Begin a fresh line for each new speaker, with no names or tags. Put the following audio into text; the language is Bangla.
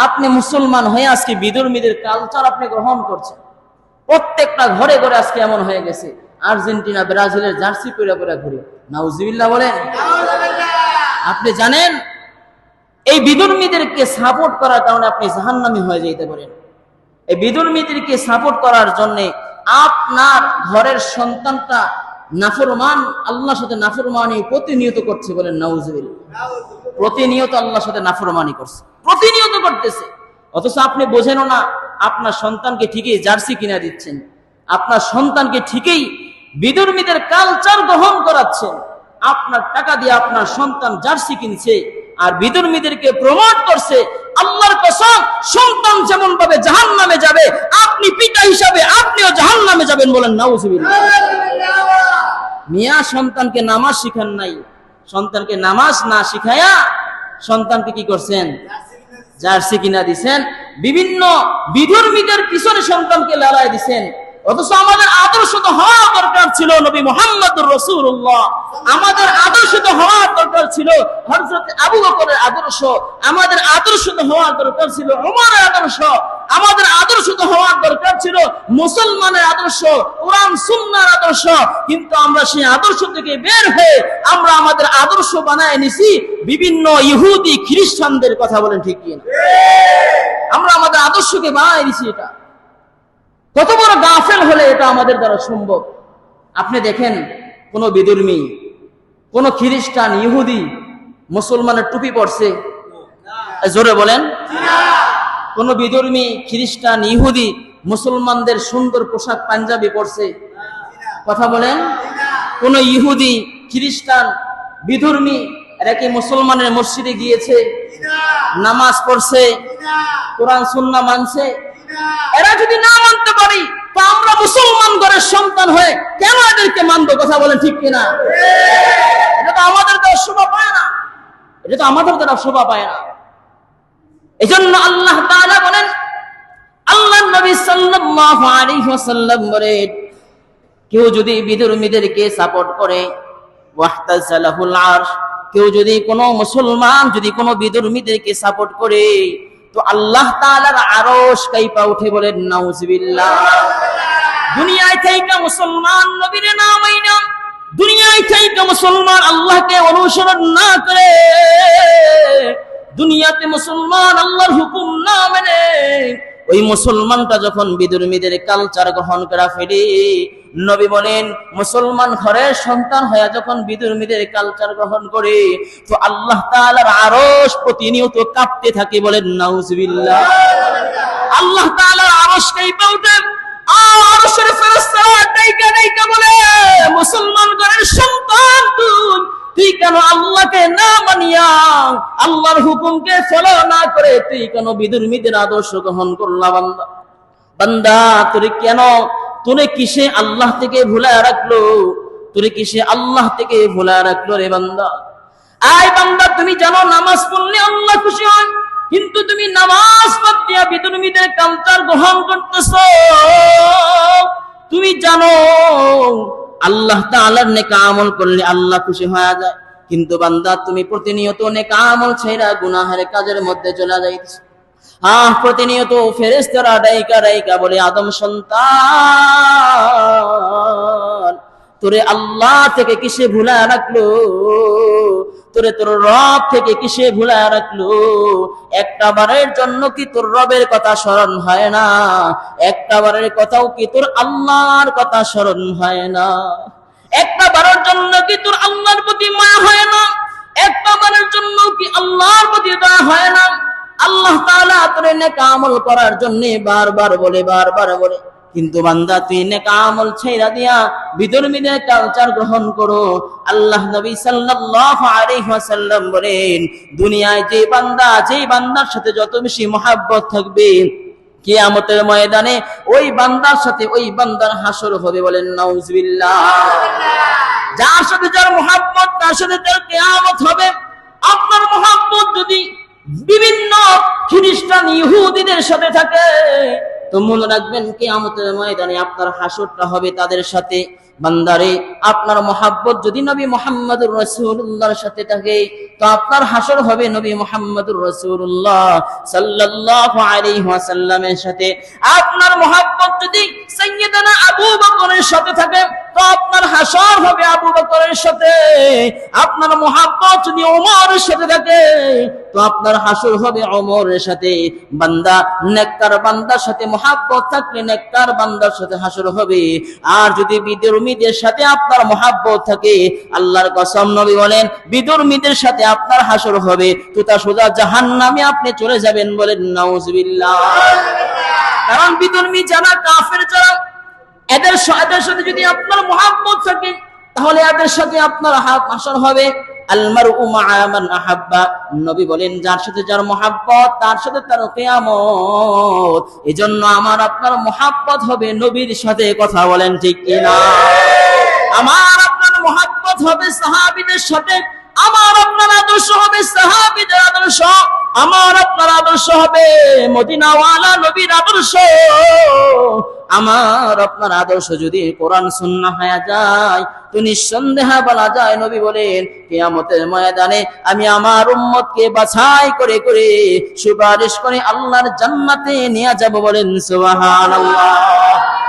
আপনি মুসলমান হয়ে আজকে বিধর্মীদের কালচার আপনি গ্রহণ করছেন। প্রত্যেকটা ঘরে ঘরে আজকে এমন হয়ে গেছে, আর্জেন্টিনা ব্রাজিলের জার্সি পরে পরে ঘুরে। নাউজুবিল্লাহ বলেন। আপনি জানেন এই বিধর্মীদেরকে সাপোর্ট করার কারণে আপনি জাহান্নামী হয়ে যেতে পারেন। এই বিধর্মীদেরকে সাপোর্ট করার জন্য আপনার ঘরের সন্তানটা নাফরমান, আল্লাহর সাথে নাফরমানি প্রতিনিয়ত করছে। বলেন নাউজুবিল্লাহ। প্রতিনিয়ত আল্লাহর সাথে নাফরমানি করছে, প্রতিনিয়ত করতেছে। অথচ আপনি বোঝেনও না, আপনার সন্তানকে ঠিকই জার্সি কিনে দিচ্ছেন, আপনার সন্তানকে ঠিকই বিধর্মীদের কালচার গ্রহণ করাচ্ছেন। আপনার টাকা দিয়ে আপনার সন্তান জার্সি কিনছে আর বিধর্মীদেরকে প্রমোট করছে। আল্লাহর কসম, সন্তান যেমন ভাবে জাহান্নামে যাবে, আপনি পিতা হিসাবে আপনিও জাহান্নামে যাবেন। বলেন নাউজুবিল্লাহ। মিয়া সন্তানকে নামাজ শিখান নাই, সন্তানকে নামাজ না শিখায়া সন্তানকে কি করছেন? জার্সি কিনা দিছেন। বিভিন্ন বিধর্মীদের পিছনে সন্তানকে লালায় দিছেন। অথচ আমাদের আদর্শ তো হওয়া দরকার ছিল নবী মুহাম্মদুর রাসূলুল্লাহ। আমাদের আদর্শ তো হওয়া দরকার ছিল হযরত আবু বকরের আদর্শ। আমাদের আদর্শ তো হওয়া দরকার ছিল ওমরের আদর্শ। আমাদের আদর্শ তো হওয়া দরকার ছিল মুসলমানের আদর্শ, কোরআন সুন্নাহর আদর্শ। কিন্তু আমরা সেই আদর্শ থেকে বের হয়ে আমরা আমাদের আদর্শ বানায় নিছি বিভিন্ন ইহুদি খ্রিস্টানদের কথা। বলেন ঠিক কি না? আমরা আমাদের আদর্শকে বানায় নিছি। এটা কত বড় গাফেল হলে এটা আমাদের দ্বারা সম্ভব। আপনি দেখেন, কোন বিধর্মী, কোন খ্রিস্টান, ইহুদি মুসলমানের টুপি পরছে? জোরে বলেন। কোন বিধর্মী, খ্রিস্টান, ইহুদি মুসলমানদের সুন্দর পোশাক পাঞ্জাবি পরছে? কথা বলেন। কোন ইহুদি, খ্রিস্টান, বিধর্মী এরা কি মুসলমানের মসজিদে গিয়েছে, নামাজ পড়ছে, কোরআন সুন্নাহ মানছে? এরা যদি না মানতে পারি তো আমরা মুসলমান ঘরের সন্তান হয়ে কেন এদেরকে মানবো? কথা বলেন ঠিক কিনা? এটা তো আমাদের দ্বারা শোভা পায় না, এটা তো আমাদের দ্বারা শোভা পায় না। এজন্য আল্লাহ তাআলা বলেন, আল্লাহর নবী সাল্লাল্লাহু আলাইহি ওয়াসাল্লাম বলেন, কেউ যদি বিধর্মীদেরকে সাপোর্ট করে, ওয়াহতাজালাহুল আরশ, কেউ যদি কোনো মুসলমান যদি কোনো বিধর্মীদেরকে সাপোর্ট করে তো আল্লাহ তাআলার আরশ কাঁপা উঠে। বলেন নাউজুবিল্লাহ। দুনিয়ায় থেকে মুসলমান নবীর নাম আইনা, দুনিয়ায় থেকে মুসলমান আল্লাহকে অনুসরণ না করে, দুনিয়াতে মুসলমান আল্লাহর হুকুম না মেনে, ওই মুসলমানটা যখন বিধর্মীদের কালচার গ্রহণ করা ফেলে, নবী বলেন মুসলমান ঘরের সন্তান হয়ে যখন বিধর্মীদের কালচার গ্রহণ করে তো আল্লাহ তাআলার আরশ প্রতিনিয়ত কাঁপতে থাকে। বলেন নাউজুবিল্লাহ। আল্লাহ তাআলার আরশ কাঁপে ওঠে। আরশের ফেরেশতারা ডাইকা ডাইকা বলে, মুসলমান ঘরের সন্তান তুই কেন আল্লাহকে না মানিয়া, আল্লাহর হুকুমকে ফলো না করে তুই কেন বিধর্মীদের আদর্শ গ্রহণ করলা? বান্দা, বান্দা তোরে কেন, তোরে কিসে আল্লাহ থেকে ভুলায় রাখলো? তোরে কিসে আল্লাহ থেকে ভুলায় রাখলো রে বান্দা? আয় বান্দা, তুমি জানো নামাজ পড়লে আল্লাহ খুশি হন, কিন্তু তুমি নামাজ বাদ দিয়া বিধর্মীদের কালচার গ্রহণ করতেছো। তুমি জানো আল্লাহ তাআলার নেক আমল করলে আল্লাহ খুশি হয়ে যায়, কিন্তু বান্দা তুমি প্রতিনিয়ত নেক আমল ছেড়ে গুনাহের কাজের মধ্যে চলে যাইতেছো। প্রতিনিয়ত ফেরেশতারা ডাইকা ডাইকা বলে, আদম সন্তান তোরে আল্লাহ থেকে কিসে ভুলায় রাখলো? তোরে তোর রব থেকে কিসে ভুলায় রাখলো? একটা বারের জন্য কি তোর রবের কথা স্মরণ হয় না? একটা বারের কথাও কি তোর আল্লাহর কথা স্মরণ হয় না? একটা বারের জন্য কি তোর আল্লাহর প্রতি মায়া হয় না? একটা বারের জন্য কি আল্লাহর প্রতি দয়া হয় না? আল্লাহ তাআলা তোরে নেক আমল করার জন্য বারবার বলে, বারবার বলে, কিন্তু বান্দা তুই নেক আমল ছেড়ে দিয়া বিধর্মীদের কালচার গ্রহণ করো। আল্লাহ নবী সাল্লাল্লাহু আলাইহি ওয়াসাল্লাম বলেন, দুনিয়ায় যে বান্দার সাথে যত বেশি মহব্বত থাকবে, কিয়ামতের ময়দানে ওই বান্দার সাথে ওই বান্দার হাসর হবে। বলেন নাউজুবিল্লাহ। যার সাথে যার মহব্বত, তার সাথে তার কিয়ামত হবে। আপনার মহব্বত যদি বিভিন্ন খ্রিস্টান, ইহুদিদের সাথে থাকে তো মনে রাখবেন কিয়ামতের ময়দানে আপনার হাসরটা হবে তাদের সাথে। বান্দারে আপনার মহাব্বত যদি নবী মুহাম্মদুর রাসূলুল্লাহর সাথে থাকে তো আপনার হাসর হবে নবী মুহাম্মদুর রাসূলুল্লাহ সাল্লাল্লাহু আলাইহি ওয়াসাল্লামের সাথে। আপনার মহাব্বত যদি সাইয়্যিদানা আবু বকরের সাথে থাকে তো আপনার হাসর হবে আবু বকরের সাথে। আপনার মহাব্বত যদি ওমরের সাথে থাকে তো আপনার হাসর হবে ওমরের সাথে। বান্দা নেককার বান্দার সাথে মহাব্বত থাকলে নেককার বান্দার সাথে হাসর হবে। আর যদি বিধর্মীদের সাথে আপনার মহাব্বত থাকে, আল্লাহর কসম নবী বলেন বিধর্মীদের সাথে আপনার হাসর হবে, তুতা সোজা জাহান্নামে আপনি চলে যাবেন। বলেন নাউজুবিল্লাহ। কারণ বিধর্মী যারা, কাফের যারা, এদের সাথে যদি আপনার মহাব্বত থাকে তাহলে এদের সাথে আপনার হাসর হবে। আলমারউ মা'a মান আহাব্বা, নবী বলেন যার সাথে যার মহাব্বত তার সাথে তার কিয়ামত। এজন্য আমার আপনার মহাব্বত হবে নবীর সাথে। কথা বলেন ঠিক কিনা? আমার আপনার মহাব্বত হবে সাহাবীদের সাথে, আমার আপনার আদর্শ হবে সাহাবীদের আদর্শ, আমার আপনার আদর্শ হবে মদিনাওয়ালা নবীর আদর্শ। আমার আপনার আদর্শ যদি কোরআন সুন্নাহ হয়ে যায় তো নিঃসন্দেহে বলা যায় নবী বলেন কিয়ামতের ময়দানে আমি আমার উম্মতকে বাছাই করে করে সুপারিশ করে আল্লাহর জান্নাতে নিয়ে যাব। বলেন সুবহানাল্লাহ।